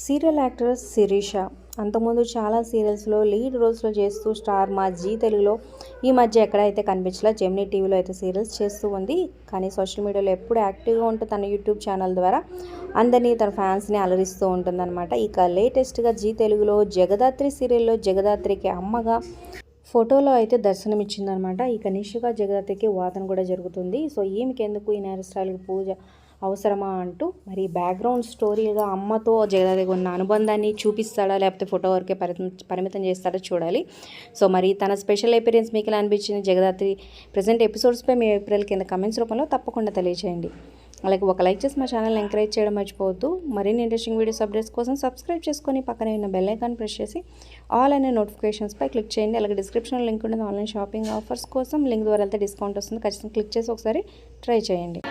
Serial actor Sirisha అంతకుముందు చాలా సీరియల్స్లో లీడ్ రోల్స్లో చేస్తూ స్టార్ మా జీ తెలుగులో ఈ మధ్య ఎక్కడైతే కనిపించలా జెమినీ టీవీలో అయితే సీరియల్స్ చేస్తూ ఉంది. కానీ సోషల్ మీడియాలో ఎప్పుడు యాక్టివ్గా ఉంటూ తన యూట్యూబ్ ఛానల్ ద్వారా అందరినీ తన ఫ్యాన్స్ని అలరిస్తూ ఉంటుందన్నమాట. ఇక లేటెస్ట్గా జీ తెలుగులో జగదాత్రి సీరియల్లో జగదాత్రికి అమ్మగా ఫోటోలో అయితే దర్శనమిచ్చిందనమాట. ఇక నిషుగా జగదాత్రికి వాదన కూడా జరుగుతుంది. సో ఈమెకి ఎందుకు ఈ హెయిర్ స్టైల్కి పూజ అవసరమా అంటూ మరి బ్యాక్గ్రౌండ్ స్టోరీగా అమ్మతో జగదాత్రికి ఉన్న అనుబంధాన్ని చూపిస్తాడా లేకపోతే ఫోటో వరకే పరిమితం చేస్తాడో చూడాలి. సో మరి తన స్పెషల్ అపీరెన్స్ మీకు ఎలా అనిపించింది జగదాత్రి ప్రజెంట్ ఎపిసోడ్స్పై మీ అభిప్రాయాలు కింద కమెంట్స్ రూపంలో తప్పకుండా తెలియజేయండి. అలాగే ఒక లైక్ చేసి మా ఛానల్ని ఎంకరేజ్ చేయడం మర్చిపోవద్దు. మరిన్ని ఇంట్రెస్టింగ్ వీడియోస్ అప్డేట్స్ కోసం సబ్స్క్రైబ్ చేసుకొని పక్కనే ఉన్న బెల్ ఐకాన్ ప్రెస్ చేసి ఆల్ అనే నోటిఫికేషన్స్పై క్లిక్ చేయండి. అలాగే డిస్క్రిప్షన్లో లింక్ ఉంటుంది ఆన్లైన్ షాపింగ్ ఆఫర్స్ కోసం. లింక్ ద్వారా వెళ్తే డిస్కౌంట్ వస్తుంది. ఖచ్చితంగా క్లిక్ చేసి ఒకసారి ట్రై చేయండి.